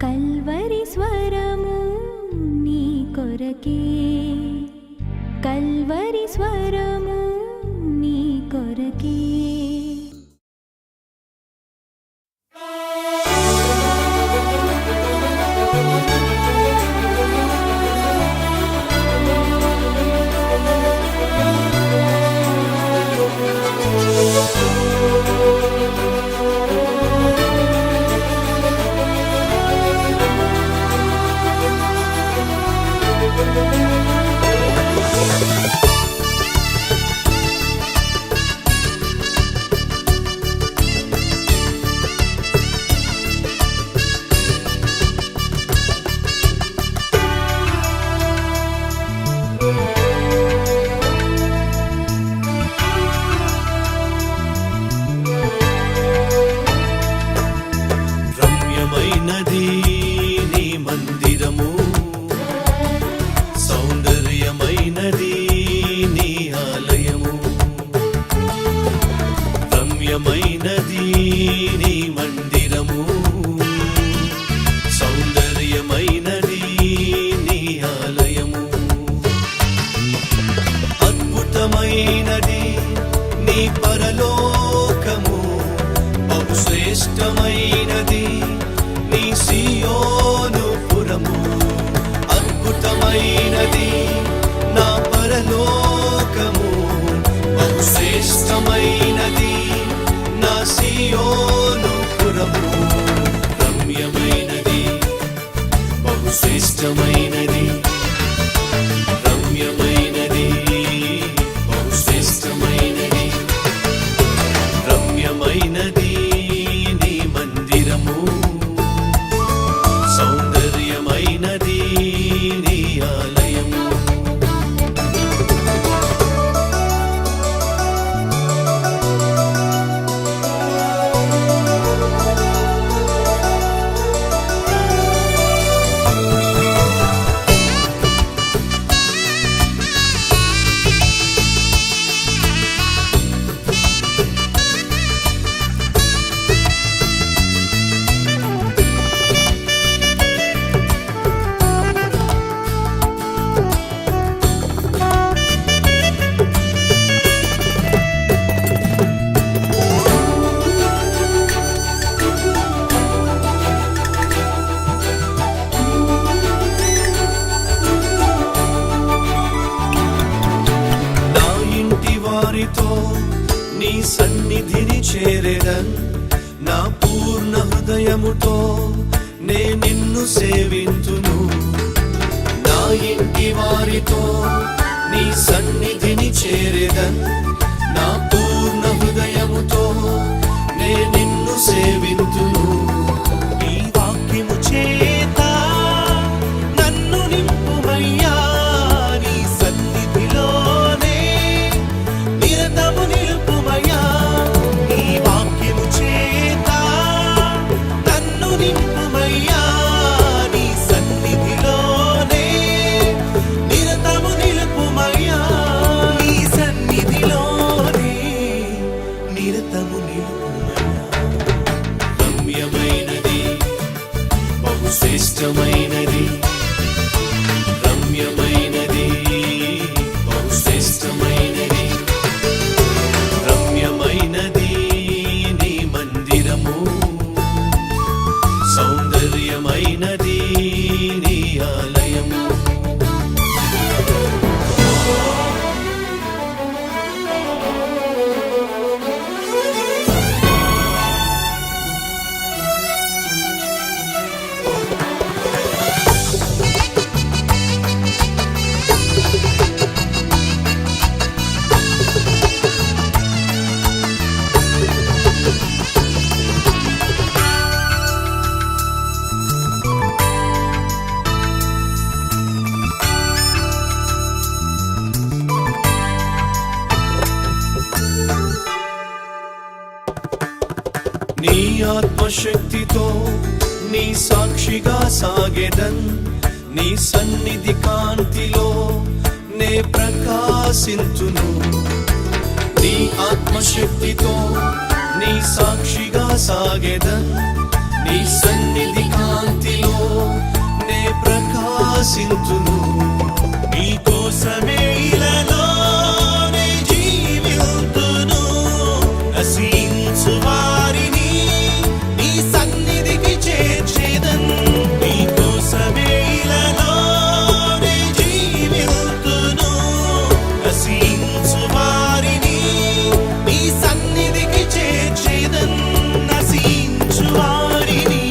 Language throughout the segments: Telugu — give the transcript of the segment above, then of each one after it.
కల్వరి స్వరము నీ కొరకే, కల్వరి స్వరము నీ కొరకే. రమ్యమైనది నీ మందిరము, సౌందర్యమైనది నీ ఆలయము. రమ్యమైనది నీ మందిరము, సౌందర్యమైనది నీ ఆలయము. అద్భుతమైనది నీ పరలోకము, బహుశ్రేష్టమైనది నీ సియోను పురము. అద్భుతమైనది నా పరలోకము, బహుశ్రేష్టమైనది నా సియోను పురము. రమ్యమైనది, బహుశ్రేష్టమైనది, రమ్యమైనది, బహుశ్రేష్టమైనది, రమ్యమైనది నీ మందిరము, సౌందర్యమైనది నీ ఆలయము. వారితో నీ సన్నిధిని చేరెదన్, నా పూర్ణ హృదయముతో నే నిన్ను సేవింతును. నా ఇంటి వారితో నీ సన్నిధిని చేరెదన్, నా పూర్ణ హృదయముతో నే నిన్ను సేవింతును. నీ వాక్యము చేత నన్ను నింపుమయ్యా, నీ సన్నిధిలోనే నిరతము నిలుపుమయ్యా. నీ వాక్యము చేత నన్ను నింపుమయ్యా, నీ సన్నిధిలోనే నిరతము నిలుపుమయ్యా. నీ సన్నిధిలోనే నిరతము నిలుపుమయ్యా. రమ్యమైనది, బహుశ్రేష్టమైనది, రమ్యమైనది, బహుశ్రేష్టమైనది, రమ్యమైనది నీ మందిరము, సౌందర్యమైనది నీ ఆలయము. నీ ఆత్మశక్తితో నీ సాక్షిగా సాగెదన్, నీ సన్నిధి కాంతిలో నే ప్రకాశింతును. ఆత్మశక్తితో నీ సాక్షిగా సాగెదన్ నీ సన్నిధి కాంతిలో నే ప్రకాశింతును నీ కోసమే ఇలాలో నే జీవింతును నశించు వారిని నీ సన్నిధికి చేర్చేదన్ నీ కోసమే ఇలాలో నే జీవింతును నశించు వారిని నీ సన్నిధికి చేర్చేదన్ నశించు వారిని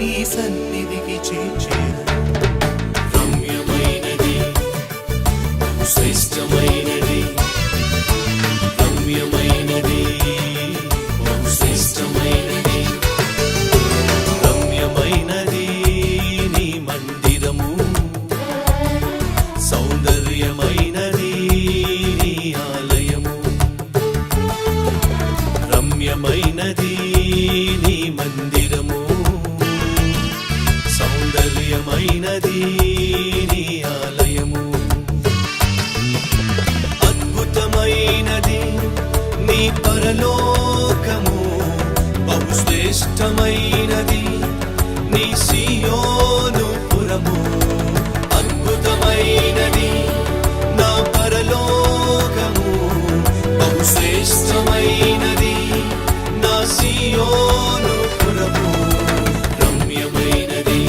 నీ సన్నిధికి చేర్చేదన్ రమ్యమైనది శ్రేష్టమైనది రమ్యమైనది శ్రేష్టమైనది రమ్యమైనది నీ మందిరము సౌందర్యమైనది నీ ఆలయము రమ్యమైనది నీ మందిరము సౌందర్యమైనది నీ ఆలయము అద్భుతమైనది నీ పరలోకము బహుశ్రేష్టమైనది నీ సియోను పురము అద్భుతమైనది నా పరలోకము బహుశ్రేష్టమైనది నా సియోను పురము రమ్యమైనది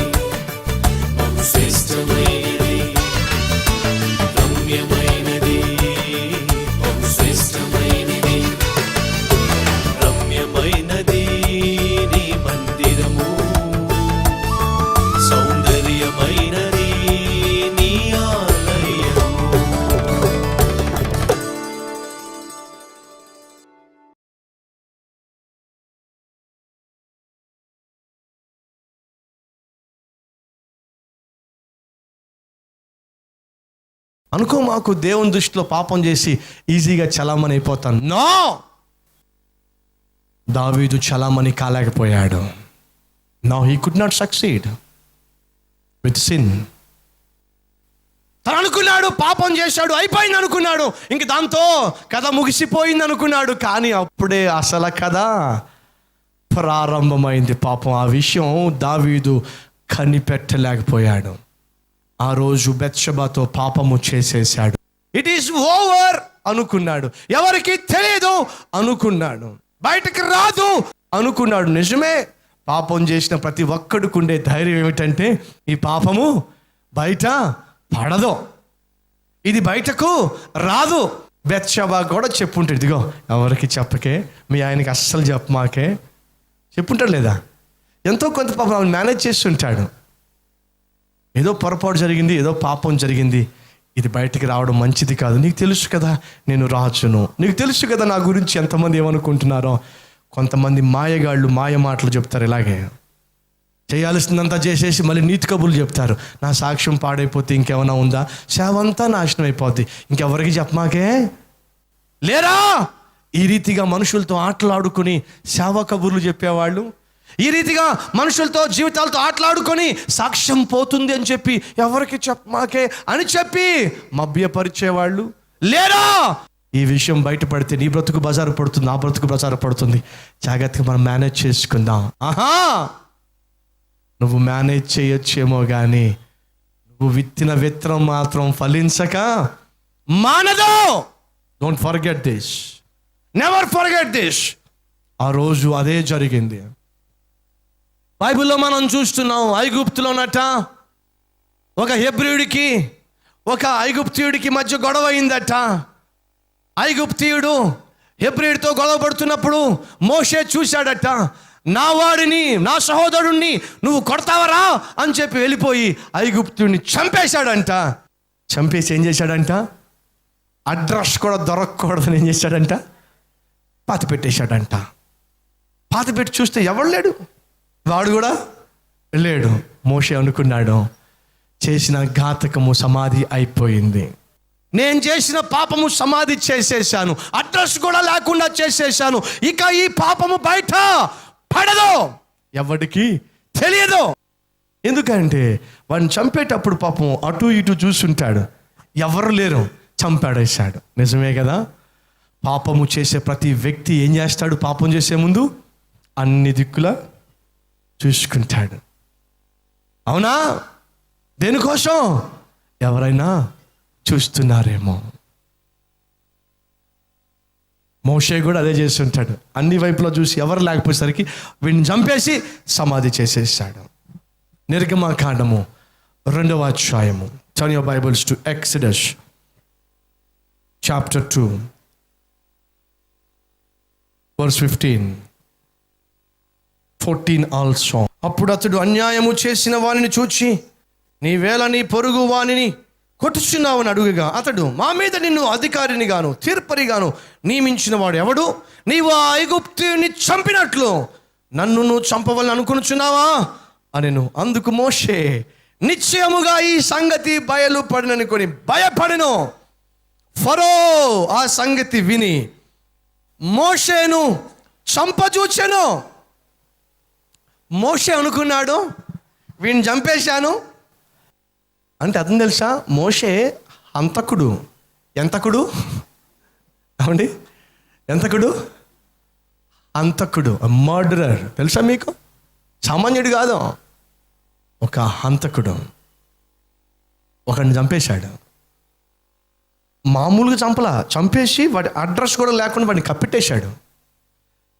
బహుశ్రేష్టమైనది రమ్యమైనది బహుశ్రేష్టమైనది రమ్యమైనది నీ మందిరము సౌందర్యమైనది నీ ఆలయము. అనుకో మాకు దేవుని దృష్టిలో పాపం చేసి ఈజీగా చలామణి అయిపోతాను. నో, దావీదు చలామణి కాలేకపోయాడు. No, he could not succeed with sin. తను అనుకున్నాడు పాపం చేశాడు అయిపోయింది అనుకున్నాడు, ఇంక దాంతో కథ ముగిసిపోయింది అనుకున్నాడు. కానీ అప్పుడే అసలు కథ ప్రారంభమైంది. పాపం ఆ విషయం దావీదు కనిపెట్టలేకపోయాడు. ఆ రోజు బెత్షెబాతో పాపము చేసేశాడు. ఇట్ ఈస్ ఓవర్ అనుకున్నాడు. ఎవరికి తెలియదు అనుకున్నాడు. బయటకు రాదు అనుకున్నాడు. నిజమే, పాపం చేసిన ప్రతి ఒక్కడికి ఉండే ధైర్యం ఏమిటంటే ఈ పాపము బయట పడదు, ఇది బయటకు రాదు. బెత్షెబా కూడా చెప్పుంటాడు, ఇదిగో ఎవరికి చెప్పకే, మీ ఆయనకి అస్సలు చెప్పమాకే చెప్పుంటాడు లేదా? ఎంతో కొంత పాపం మేనేజ్ చేస్తుంటాడు. ఏదో పొరపాటు జరిగింది, ఏదో పాపం జరిగింది, ఇది బయటికి రావడం మంచిది కాదు. నీకు తెలుసు కదా నేను రాజును, నీకు తెలుసు కదా నా గురించి ఎంతమంది ఏమనుకుంటున్నారో. కొంతమంది మాయగాళ్ళు మాయ మాటలు చెప్తారు. ఇలాగే చేయాల్సిందంతా చేసేసి మళ్ళీ నీతి కబుర్లు చెప్తారు. నా సాక్ష్యం పాడైపోతే ఇంకేమైనా ఉందా, సేవ అంతా నాశనం అయిపోద్ది, ఇంకెవరికి చెప్పమాకే లేరా. ఈ రీతిగా మనుషులతో ఆటలాడుకుని సేవ కబుర్లు చెప్పేవాళ్ళు, ఈ రీతిగా మనుషులతో జీవితాలతో ఆటలాడుకొని సాక్ష్యం పోతుంది అని చెప్పి ఎవరికి చెప్పమాకే అని చెప్పి మభ్యపరిచేవాళ్ళు లేరా. ఈ విషయం బయటపడితే నీ బ్రతుకు బజారు పడుతుంది, నా బ్రతుకు బజారు పడుతుంది. జాగ్రత్తగా మనం మేనేజ్ చేసుకుందాం. ఆహా, నువ్వు మేనేజ్ చేయొచ్చేమో కానీ నువ్వు విత్తిన విత్తనం మాత్రం ఫలించక మానదు. Don't forget this, never forget this. ఆ రోజు అదే జరిగింది. బైబిల్లో మనం చూస్తున్నాం, ఐగుప్తులోనట ఒక హెబ్రీయుడికి ఒక ఐగుప్తీయుడికి మధ్య గొడవ అయిందట. ఐగుప్తీయుడు హెబ్రీయుడితో గొడవ పడుతున్నప్పుడు మోషే చూశాడట. నా వాడిని, నా సహోదరుణ్ణి నువ్వు కొడతావరా అని చెప్పి వెళ్ళిపోయి ఐగుప్తుడిని చంపేశాడంట. చంపేసి ఏం చేశాడంట, అడ్రస్ కూడా దొరకకూడదని ఏం చేశాడంట, పాతి పెట్టేశాడంట. పాతి పెట్టి చూస్తే ఎవడు లేడు, వాడు కూడా లేడు. మోషే అనుకున్నాడు, చేసిన ఘాతకము సమాధి అయిపోయింది, నేను చేసిన పాపము సమాధి చేసేసాను, అడ్రస్ కూడా లేకుండా చేసేసాను, ఇక ఈ పాపము బయట పడదు, ఎవరికి తెలియదు. ఎందుకంటే వాడిని చంపేటప్పుడు పాపం అటు ఇటు చూస్తుంటాడు, ఎవరు లేరు, చంపాడేశాడు. నిజమే కదా. పాపము చేసే ప్రతి వ్యక్తి ఏం చేస్తాడు? పాపం చేసే ముందు అన్ని దిక్కులా చూసుకుంటాడు. అవునా? దేనికోసం? ఎవరైనా చూస్తున్నారేమో. మోషే కూడా అదే చేస్తుంటాడు. అన్ని వైపులా చూసి ఎవరు లేకపోయేసరికి వీడిని చంపేసి సమాధి చేసేసాడు. నిర్గమకాండము 2వ అధ్యాయము. Turn your Bibles to Exodus chapter 2 verse 15, 14 also. అప్పుడు అతడు అన్యాయము చేసిన వానిని చూచి, నీవేళ నీ పొరుగు వానిని కొట్టుచున్నావని అడుగగా, అతడు, మా మీద నిన్ను అధికారిని గాను తీర్పరిగాను నియమించిన వాడు ఎవడు? నీవు ఆ ఐగుప్తుని చంపినట్లు నన్ను నువ్వు చంపవలని అనుకునుచున్నావా అనెను. అందుకు మోషే, నిశ్చయముగా ఈ సంగతి బయలుపడిననుకొని భయపడెను. ఫరో ఆ సంగతి విని మోషేను చంపజూచెను. మోషే అనుకున్నాడు, వీడిని చంపేశాను అంటే అతను తెలుసా? మోషే హంతకుడు. ఎంతకుడు? అవండి, ఎంతకుడు? హంతకుడు, మర్డరర్. తెలుసా మీకు? సామాన్యుడు కాదు, ఒక హంతకుడు. ఒకడిని చంపేశాడు. మామూలుగా చంపలా, చంపేసి వాడి అడ్రస్ కూడా లేకుండా వాడిని కప్పెట్టేశాడు.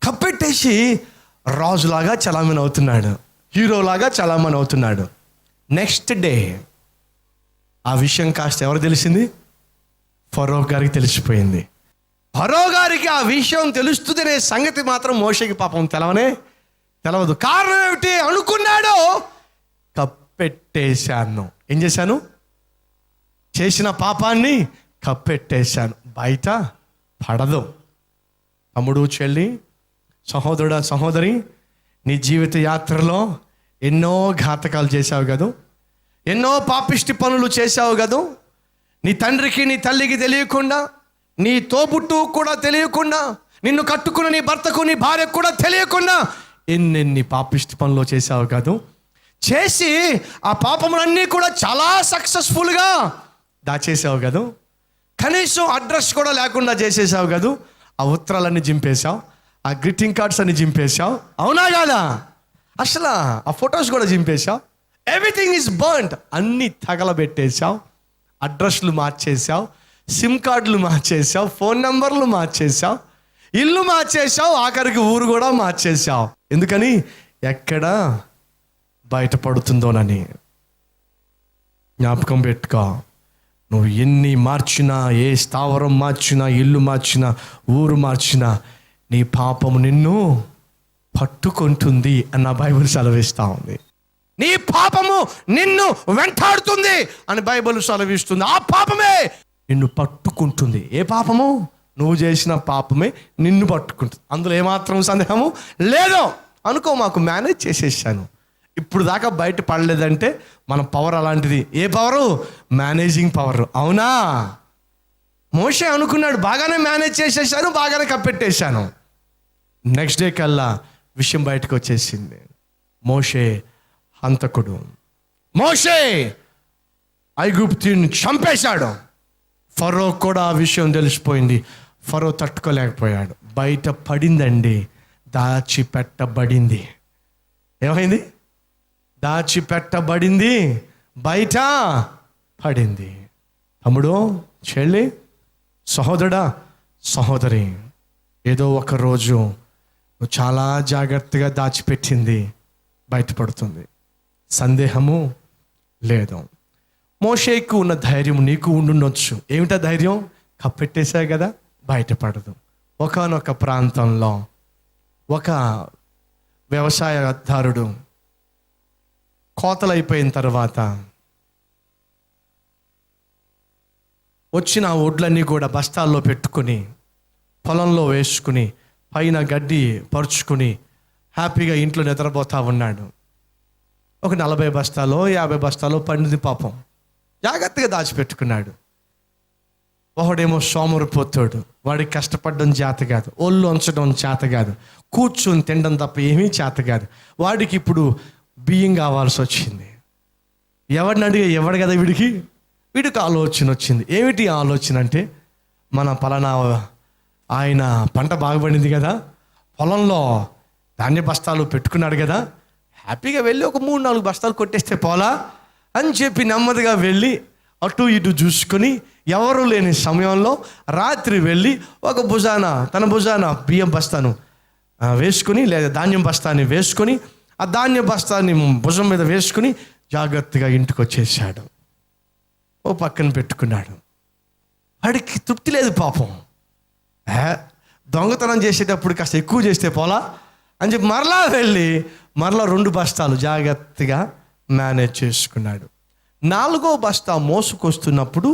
కప్పెట్టేసి రాజులాగా చలామణి అవుతున్నాడు, హీరోలాగా చలామణి అవుతున్నాడు. నెక్స్ట్ డే ఆ విషయం కాస్త ఎవరు తెలిసింది? ఫరో గారికి తెలిసిపోయింది. ఫరో గారికి ఆ విషయం తెలుస్తుందనే సంగతి మాత్రం మోషేకి పాపం తెలవదు. కారణం ఏమిటి అనుకున్నాడు? కప్పెట్టేశాను. ఏం చేశాను? చేసిన పాపాన్ని కప్పెట్టేశాను, బయట పడదు. తమ్ముడు, చెల్లి, సహోదరుడా, సహోదరి, నీ జీవిత యాత్రలో ఎన్నో ఘాతకాలు చేశావు కదూ, ఎన్నో పాపిష్టి పనులు చేశావు కదూ. నీ తండ్రికి నీ తల్లికి తెలియకుండా, నీ తోబుట్టు కూడా తెలియకుండా, నిన్ను కట్టుకున్న నీ భర్తకు నీ భార్యకు కూడా తెలియకుండా ఎన్నెన్ని పాపిష్టి పనులు చేశావు కదూ. చేసి ఆ పాపములన్నీ కూడా చాలా సక్సెస్ఫుల్గా దాచేసావు కదూ. కనీసం అడ్రస్ కూడా లేకుండా చేసేసావు కదూ. ఆ ఉత్తరాలన్నీ చింపేశావు, ఆ గ్రీటింగ్ కార్డ్స్ అన్ని చింపేశావు. అవునా కాదా? అసలు ఆ ఫొటోస్ కూడా చింపేశావు. Everything is burned. అన్నీ తగలబెట్టేశావు, అడ్రస్లు మార్చేశావు, సిమ్ కార్డులు మార్చేశావు, ఫోన్ నెంబర్లు మార్చేశావు, ఇల్లు మార్చేశావు, ఆఖరికి ఊరు కూడా మార్చేశావు. ఎందుకని? ఎక్కడ బయటపడుతుందోనని. జ్ఞాపకం పెట్టుకో, నువ్వు ఎన్ని మార్చినా, ఏ స్థావరం మార్చినా, ఇల్లు మార్చినా, ఊరు మార్చినా, నీ పాపము నిన్ను పట్టుకుంటుంది అన్న బైబిల్ సెలవిస్తూ ఉంది. నీ పాపము నిన్ను వెంటాడుతుంది అని బైబిల్ సెలవిస్తుంది. ఆ పాపమే నిన్ను పట్టుకుంటుంది. ఏ పాపము? నువ్వు చేసిన పాపమే నిన్ను పట్టుకుంటుంది. అందులో ఏమాత్రం సందేహము లేదు. అనుకో, మాకు మేనేజ్ చేసేసాను, ఇప్పుడు దాకా బయట పడలేదంటే మన పవర్ అలాంటిది. ఏ పవరు? Managing power. అవునా? మోషే అనుకున్నాడు, బాగానే మేనేజ్ చేసేసాను, బాగానే కప్పెట్టేశాను. నెక్స్ట్ డే కల్లా విషయం బయటకు వచ్చేసింది. మోషే హంతకుడు. మోషే ఐగుప్తుని చంపేశాడు. ఫరో కూడా ఆ విషయం తెలిసిపోయింది. ఫరో తట్టుకోలేకపోయాడు. బయట పడిందండి, దాచిపెట్టబడింది. ఏమైంది? దాచిపెట్టబడింది, బయట పడింది. తమ్ముడు, చెల్లి, సహోదరుడా, సహోదరి, ఏదో ఒక రోజు నువ్వు చాలా జాగ్రత్తగా దాచిపెట్టింది బయటపడుతుంది, సందేహము లేదు. మోషేకు ఉన్న ధైర్యం నీకు ఉండుండొచ్చు. ఏమిటా ధైర్యం? కప్పెట్టేశావు కదా, బయటపడదు. ఒకానొక ప్రాంతంలో ఒక వ్యవసాయదారుడు కోతలైపోయిన తర్వాత వచ్చిన ఒడ్లన్నీ కూడా బస్తాల్లో పెట్టుకుని పొలంలో వేసుకుని పైన గడ్డి పరుచుకుని హ్యాపీగా ఇంట్లో నిద్రపోతా ఉన్నాడు. ఒక 40 బస్తాలో 50 బస్తాలో పండింది పాపం. జాగ్రత్తగా దాచిపెట్టుకున్నాడు. ఒకడేమో సోమరిపోతాడు, వాడికి కష్టపడడం చేత కాదు, ఒళ్ళు ఉంచడం చేత కాదు, కూర్చొని తినడం తప్ప ఏమీ చేత కాదు. వాడికి ఇప్పుడు బియ్యం కావాల్సి వచ్చింది. ఎవడిని అడిగా ఎవడు కదా వీడికి ఆలోచన వచ్చింది. ఏమిటి ఆలోచన అంటే, మన పలానా ఆయన పంట బాగా పండింది కదా, పొలంలో ధాన్య బస్తాలు పెట్టుకున్నాడు కదా, హ్యాపీగా వెళ్ళి ఒక 3-4 బస్తాలు కొట్టేస్తే పోలా అని చెప్పి నెమ్మదిగా వెళ్ళి అటు ఇటు చూసుకొని ఎవరు లేని సమయంలో రాత్రి వెళ్ళి ఒక తన భుజాన బియ్యం బస్తాను వేసుకొని లేదా ధాన్యం బస్తాన్ని వేసుకొని ఆ ధాన్య బస్తాన్ని భుజం మీద వేసుకొని జాగ్రత్తగా ఇంటికి వచ్చేసాడు. ఓ పక్కన పెట్టుకున్నాడు. వాడికి తృప్తి లేదు పాపం. దొంగతనం చేసేటప్పుడు కాస్త ఎక్కువ చేస్తే పోలా అని చెప్పి మరలా వెళ్ళి మరలా 2 బస్తాలు జాగ్రత్తగా మేనేజ్ చేసుకున్నాడు. 4వ బస్తా మోసుకొస్తున్నప్పుడు,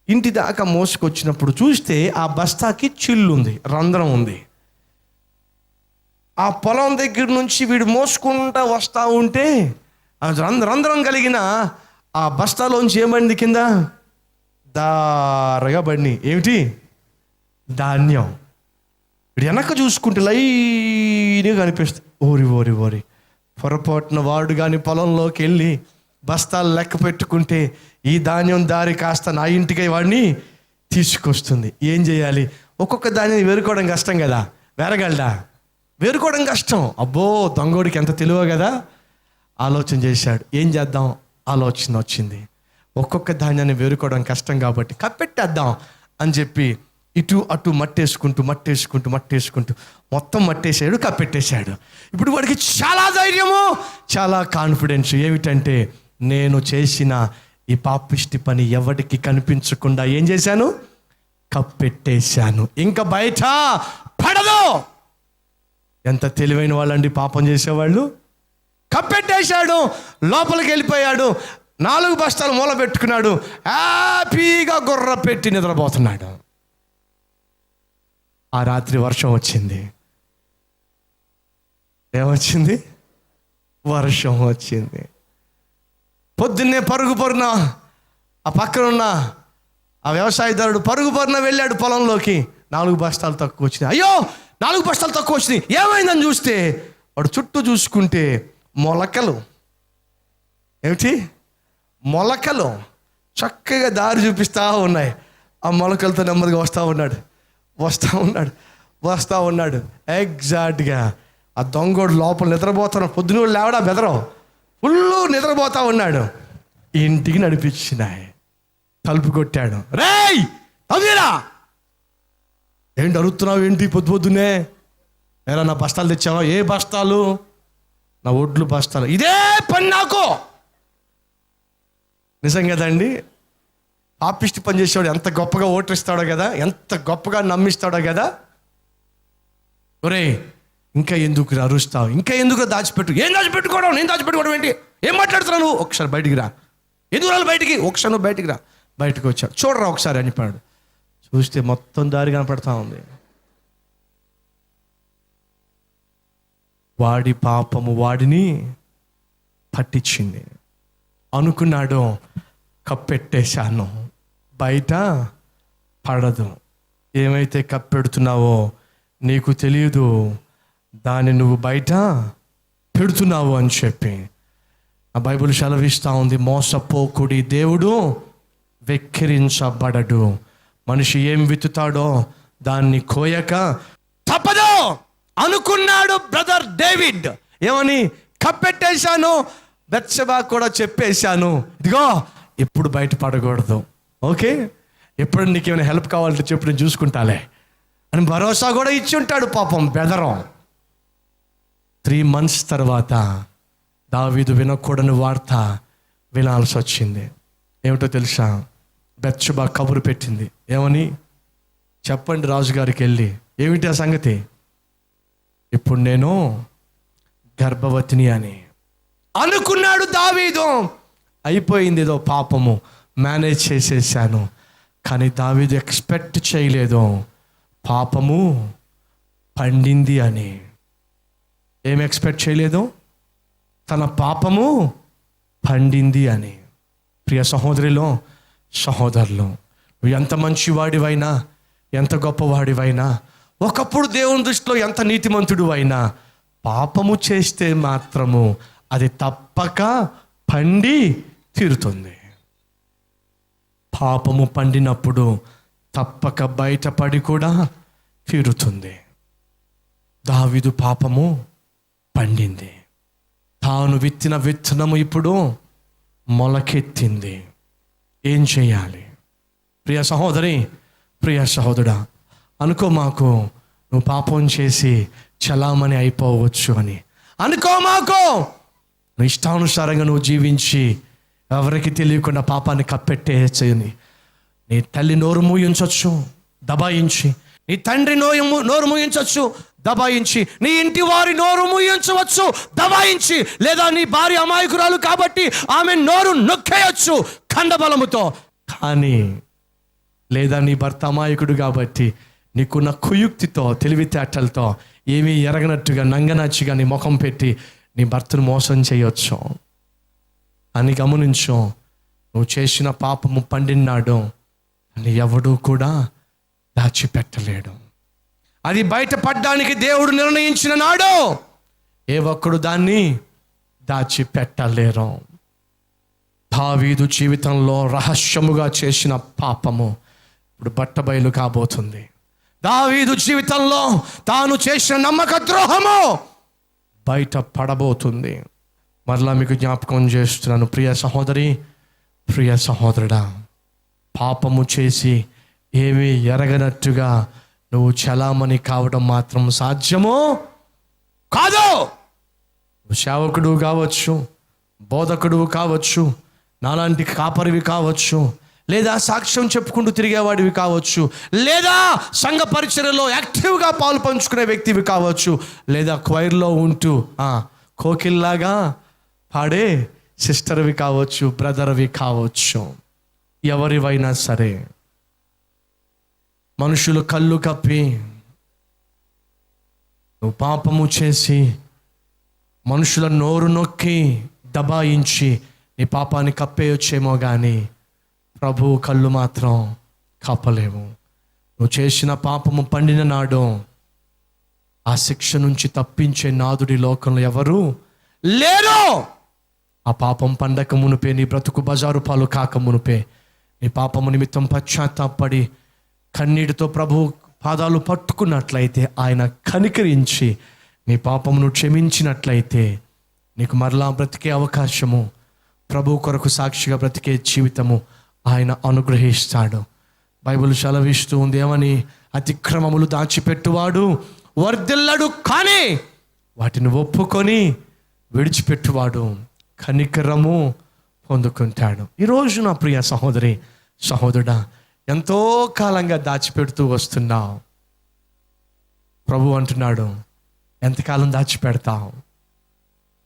ఇంటి దాకా మోసుకొచ్చినప్పుడు చూస్తే ఆ బస్తాకి చిల్లు ఉంది, రంధ్రం ఉంది. ఆ పొలం దగ్గర నుంచి వీడు మోసుకుంటా వస్తూ ఉంటే ఆ రంధ్రం కలిగిన ఆ బస్తాలోంచి ఏమైంది, కింద దారగా పడినాయి. ఏమిటి? ధాన్యం. వీడు వెనక చూసుకుంటే లైన్గా కనిపిస్తుంది. ఓరి పొరపాటున వాడు కానీ పొలంలోకి వెళ్ళి బస్తాలు లెక్క పెట్టుకుంటే ఈ ధాన్యం దారి కాస్త నా ఇంటికి వాడిని తీసుకొస్తుంది. ఏం చేయాలి? ఒక్కొక్క ధాన్యాన్ని వేరుకోవడం కష్టం కదా, వేరగలడా? వేరుకోవడం కష్టం. అబ్బో, దొంగోడికి ఎంత తెలివో కదా. ఆలోచన చేశాడు, ఏం చేద్దాం? ఆలోచన వచ్చింది, ఒక్కొక్క ధాన్యాన్ని వేరుకోవడం కష్టం కాబట్టి కప్పెట్టేద్దాం అని చెప్పి ఇటు అటు మట్టేసుకుంటూ మొత్తం మట్టేసాడు, కప్పెట్టేశాడు. ఇప్పుడు వాడికి చాలా ధైర్యము, చాలా కాన్ఫిడెన్స్. ఏమిటంటే, నేను చేసిన ఈ పాపిష్టి పని ఎవరికి కనిపించకుండా ఏం చేశాను? కప్పెట్టేశాను, ఇంకా బయట పడదు. ఎంత తెలివైన వాళ్ళండి పాపం చేసేవాళ్ళు. కప్పెట్టేశాడు, లోపలికి వెళ్ళిపోయాడు, 4 బస్తాలు మూల పెట్టుకున్నాడు, హ్యాపీగా గుర్ర పెట్టి నిద్రపోతున్నాడు. ఆ రాత్రి వర్షం వచ్చింది. ఏమొచ్చింది? వర్షం వచ్చింది. పొద్దున్నే పరుగున ఆ పక్కన ఉన్న ఆ వ్యవసాయదారుడు పరుగున వెళ్ళాడు పొలంలోకి. 4 బస్తాలు తక్కువ వచ్చినాయి. అయ్యో, 4 బస్తాలు తక్కువ వచ్చినాయి, ఏమైందని చూస్తే వాడు చుట్టూ చూసుకుంటే మొలకలు. ఏమిటి? మొలకలు చక్కగా దారి చూపిస్తూ ఉన్నాయి. ఆ మొలకలతో నెమ్మదిగా వస్తూ ఉన్నాడు. ఎగ్జాక్ట్గా ఆ దొంగోడు లోపల నిద్రపోతున్నాడు. పొద్దున లేవడా బెదరం, ఫుల్లు నిద్రపోతూ ఉన్నాడు. ఇంటికి నడిపించినాయి, తలుపు కొట్టాడు. రేయ్ తవ్వీరా, ఏంటి అరుస్తున్నావు? ఏంటి పొద్దున్నే? ఏరా, నా బస్తాలు తెచ్చావా? ఏ బస్తాలు? నా ఒడ్లు బస్తాలు. ఇదే పని నాకు. నిజం కదండి. పాపిష్టి పని చేసేవాడు ఎంత గొప్పగా ఓటరిస్తాడో కదా, ఎంత గొప్పగా నమ్మిస్తాడో కదా. ఒరే, ఇంకా ఎందుకు అరుస్తావు? ఇంకా ఎందుకు దాచిపెట్టు? ఏం దాచిపెట్టుకోవడం? నేను దాచిపెట్టుకోవడం ఏంటి? ఏం మాట్లాడుతున్నావు నువ్వు? ఒకసారి బయటికి రా. ఎందుకు రాలి బయటికి? ఒకసారి నువ్వు బయటికి రా. బయటకు వచ్చాడు. చూడరా ఒకసారి అని చెప్పాడు. చూస్తే మొత్తం దారి కనపడతా ఉంది. వాడి పాపము వాడిని పట్టించింది. అనుకున్నాడు, కప్పెట్టేశాను, బయట పడదు. ఏమైతే కప్పెడుతున్నావో నీకు తెలియదు, దాన్ని నువ్వు బయట పెడుతున్నావు అని చెప్పి ఆ బైబిల్ సెలవిస్తూ ఉంది. మోసపోకుడి, దేవుడు వెక్కిరించబడడు. మనిషి ఏం విత్తుతాడో దాన్ని కోయక తప్పదు అనుకున్నాడు బ్రదర్ డేవిడ్. ఏమని? కప్పెట్టేశాను, బెత్షెబా కూడా చెప్పేశాను, ఇదిగో ఎప్పుడు బయట పడకూడదు, ఓకే, ఎప్పుడు నీకు ఏమైనా హెల్ప్ కావాలంటే చెప్పు, నేను చూసుకుంటాలే అని భరోసా కూడా ఇచ్చి ఉంటాడు పాపం బెదరం. 3 months తర్వాత దావీదు వినకూడని వార్త వినాల్సి వచ్చింది. ఏమిటో తెలుసా? బెత్షెబా కబురు పెట్టింది. ఏమని? చెప్పండి రాజుగారికి వెళ్ళి. ఏమిటి ఆ సంగతి? ఇప్పుడు నేను గర్భవతిని అని అనుకున్నాడు దావీదు. అయిపోయింది, ఏదో పాపము మేనేజ్ చేసేసాను. కానీ దావీదు ఎక్స్పెక్ట్ చేయలేదు పాపము పండింది అని. ఏం ఎక్స్పెక్ట్ చేయలేదు? తన పాపము పండింది అని. ప్రియ సహోదరిలో సహోదరులు, నువ్వు ఎంత మంచివాడివైనా, ఎంత గొప్పవాడివైనా, ఒకప్పుడు దేవుని దృష్టిలో ఎంత నీతిమంతుడు అయినా, పాపము చేస్తే మాత్రము అది తప్పక పండి తీరుతుంది. పాపము పండినప్పుడు తప్పక బయటపడి కూడా తీరుతుంది. దావీదు పాపము పండింది. తాను విత్తిన విత్తనము ఇప్పుడు మొలకెత్తింది. ఏం చేయాలి? ప్రియ సహోదరి, ప్రియ సహోదరుడా, అనుకో మాకు నువ్వు పాపం చేసి చలామణి అయిపోవచ్చు అని. అనుకో మాకు నువ్వు ఇష్టానుసారంగా నువ్వు జీవించి ఎవరికి తెలియకుండా పాపాన్ని కప్పెట్టేయని. నీ తల్లి నోరు మూయించవచ్చు దబాయించి, నీ తండ్రి నోరు మూయించవచ్చు దబాయించి, నీ ఇంటి వారి నోరు మూయించవచ్చు దబాయించి, లేదా నీ భార్య అమాయకురాలు కాబట్టి ఆమె నోరు నొక్కేయచ్చు ఖండబలముతో. కానీ లేదా నీ భర్త అమాయకుడు కాబట్టి నీకున్న కుయుక్తితో తెలివితేటలతో ఏమీ ఎరగనట్టుగా నంగనచ్చిగా నీ ముఖం పెట్టి నీ భర్తను మోసం చేయొచ్చు అని గమనించు. నువ్వు చేసిన పాపము పండినాడు అని ఎవడూ కూడా దాచిపెట్టలేడు. అది బయటపడడానికి దేవుడు నిర్ణయించిన నాడు ఏ ఒక్కడు దాన్ని దాచిపెట్టలేరు. దావీదు జీవితంలో రహస్యముగా చేసిన పాపము ఇప్పుడు బట్టబయలు కాబోతుంది. దావీదు జీవితంలో తాను చేసిన నమ్మక ద్రోహము బయట పడబోతుంది. మరలా మీకు జ్ఞాపకం చేస్తున్నాను, ప్రియ సహోదరి, ప్రియ సహోదరుడా, పాపము చేసి ఏమీ ఎరగనట్టుగా నువ్వు చలామణి కావడం మాత్రం సాధ్యమో కాదు. సేవకుడు కావచ్చు, బోధకుడు కావచ్చు, నాలాంటి కాపరివి కావచ్చు, లేదా సాక్ష్యం చెప్పుకుంటూ తిరిగేవాడివి కావచ్చు, లేదా సంఘ పరిచర్యలో యాక్టివ్గా పాలు పంచుకునే వ్యక్తివి కావచ్చు, లేదా క్వైర్లో ఉంటూ కోకిల్లాగా పాడే సిస్టర్వి కావచ్చు, బ్రదర్వి కావచ్చు. ఎవరివైనా సరే మనుషులు కళ్ళు కప్పి నువ్వు పాపము చేసి మనుషుల నోరు నొక్కి దబాయించి నీ పాపాన్ని కప్పేయొచ్చేమో కానీ ప్రభువు కళ్ళు మాత్రం కప్పలేవు. నువ్వు చేసిన పాపము పండిన నాడు ఆ శిక్ష నుంచి తప్పించే నాదుడి లోకంలో ఎవరు లేరు. ఆ పాపం పండక మునిపే, నీ బ్రతుకు బజారు పాలు కాక మునిపే, నీ పాపము నిమిత్తం పశ్చాత్తాపడి కన్నీటితో ప్రభు పాదాలు పట్టుకున్నట్లయితే, ఆయన కనికరించి నీ పాపమును క్షమించినట్లయితే నీకు మరలా బ్రతికే అవకాశము, ప్రభు కొరకు సాక్షిగా బ్రతికే జీవితము ఆయన అనుగ్రహిస్తాడు. బైబిల్ సెలవిస్తూ ఉంది ఏమని? అతిక్రమములు దాచిపెట్టువాడు వర్ధిల్లడు, కానీ వాటిని ఒప్పుకొని విడిచిపెట్టువాడు కనికరము పొందుకుంటాడు. ఈరోజు నా ప్రియ సహోదరి, సహోదరుడా, ఎంతో కాలంగా దాచిపెడుతూ వస్తున్నావు. ప్రభు అంటున్నాడు, ఎంతకాలం దాచిపెడతావు?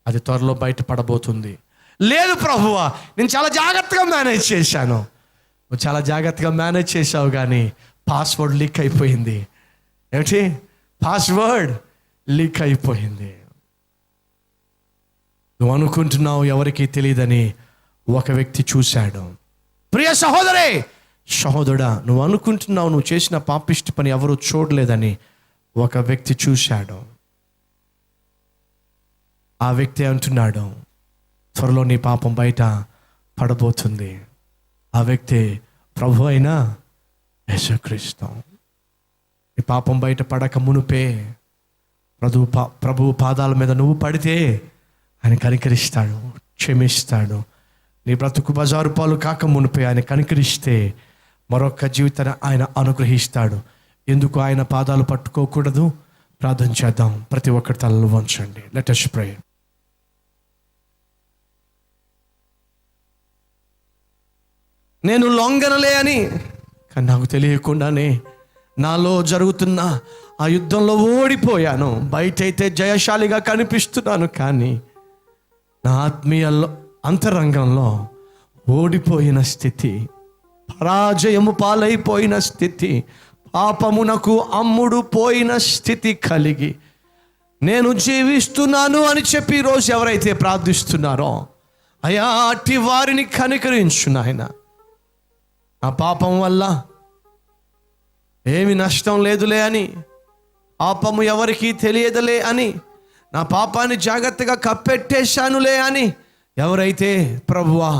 అది త్వరలో బయటపడబోతుంది. లేదు ప్రభువా, నేను చాలా జాగ్రత్తగా మేనేజ్ చేశాను. నువ్వు చాలా జాగ్రత్తగా మేనేజ్ చేశావు, కానీ పాస్వర్డ్ లీక్ అయిపోయింది. ఏమిటి? పాస్వర్డ్ లీక్ అయిపోయింది. నువ్వు అనుకుంటున్నావు ఎవరికి తెలియదని ఒక వ్యక్తి చూశాడు. ప్రియ సహోదరే, సహోదరుడా, నువ్వు అనుకుంటున్నావు నువ్వు చేసిన పాపిష్టి పని ఎవరు చూడలేదని ఒక వ్యక్తి చూశాడు. ఆ వ్యక్తి అంటున్నాడు, త్వరలో నీ పాపం బయట పడబోతుంది. ఆ వ్యక్తి ప్రభు అయినా యేసుక్రీస్తు. నీ పాపం బయట పడక మునుపే ప్రభు పాదాల మీద నువ్వు పడితే ఆయన కనికరిస్తాడు, క్షమిస్తాడు. నీ బ్రతుకు బజారు పాలు కాక మునిపే ఆయన కనికరిస్తే మరొక జీవితాన్ని ఆయన అనుగ్రహిస్తాడు. ఎందుకు ఆయన పాదాలు పట్టుకోకూడదు? ప్రార్థన చేద్దాం. ప్రతి ఒక్కరి తలలు వంచండి. Let us pray. నేను లొంగనలే అని, కానీ నాకు తెలియకుండానే నాలో జరుగుతున్న ఆ యుద్ధంలో ఓడిపోయాను. బయట అయితే జయశాలిగా కనిపిస్తున్నాను, కానీ నా ఆత్మీయ అంతరంగంలో ఓడిపోయిన స్థితి, పరాజయము పాలైపోయిన స్థితి, పాపమునకు అమ్ముడు పోయిన స్థితి కలిగి నేను జీవిస్తున్నాను అని చెప్పి ఈరోజు ఎవరైతే ప్రార్థిస్తున్నారో, అయా అట్టి వారిని కనికరించు నాయన. ఆ పాపం వల్ల ఏమి నష్టం లేదులే అని, పాపము ఎవరికీ తెలియదులే అని, నా పాపాన్ని జాగ్రత్తగా కప్పెట్టేశానులే అని ఎవరైతే ప్రభువా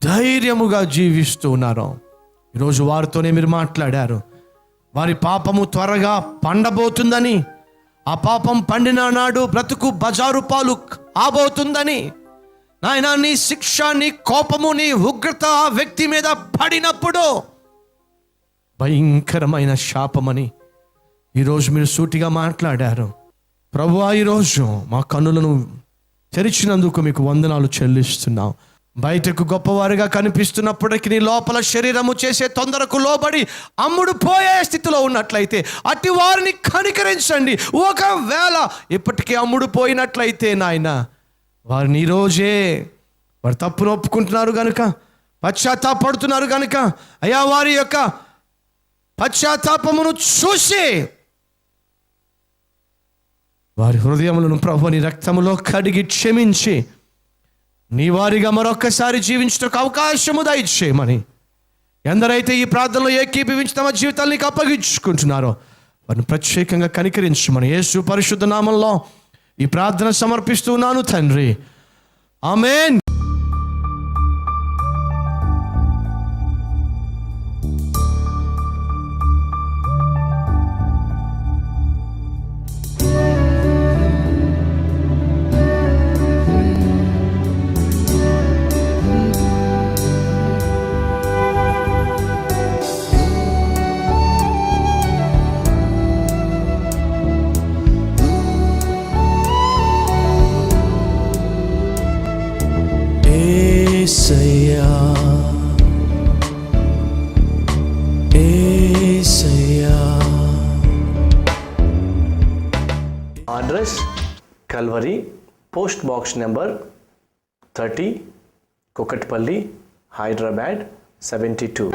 ధైర్యముగా జీవిస్తూ ఉన్నారో ఈరోజు వారితోనే మీరు మాట్లాడారు. వారి పాపము త్వరగా పండబోతుందని, ఆ పాపం పండిన నాడు బ్రతుకు బజారు పాలు ఆబోతుందని, నాయనా నీ శిక్ష, నీ కోపము, నీ ఉగ్రత ఆ వ్యక్తి మీద పడినప్పుడు భయంకరమైన శాపమని ఈరోజు మీరు సూటిగా మాట్లాడారు. ప్రభువా, ఈరోజు మా కన్నులను తెరిచినందుకు మీకు వందనాలు చెల్లిస్తున్నాం. బయటకు గొప్పవారుగా కనిపిస్తున్నప్పటికీ నీ లోపల శరీరము చేసే తొందరకు లోబడి అమ్ముడు పోయే స్థితిలో ఉన్నట్లయితే అట్టి వారిని కనికరించండి. ఒకవేళ ఇప్పటికే అమ్ముడు పోయినట్లయితే నాయన, వారిని ఈరోజే వారు తప్పును ఒప్పుకుంటున్నారు కనుక, పశ్చాత్తాపడుతున్నారు కనుక, అయ్యా వారి యొక్క పశ్చాత్తాపమును చూసి వారి హృదయములను ప్రభు నీ రక్తములో కడిగి క్షమించి నీ వారిగా మరొక్కసారి జీవించడానికి అవకాశము దయచేయమని, ఎందరైతే ఈ ప్రార్థనలో ఏకీభవించి తమ జీవితాన్ని అప్పగించుకుంటున్నారో వారిని ప్రత్యేకంగా కనికరించమని యేసు పరిశుద్ధ నామంలో ఈ ప్రార్థన సమర్పిస్తున్నాను తండ్రి. ఆమేన్. యేసయ్యా, యేసయ్యా. Address Calvary, post box number 30, Kukatpally, Hyderabad 72.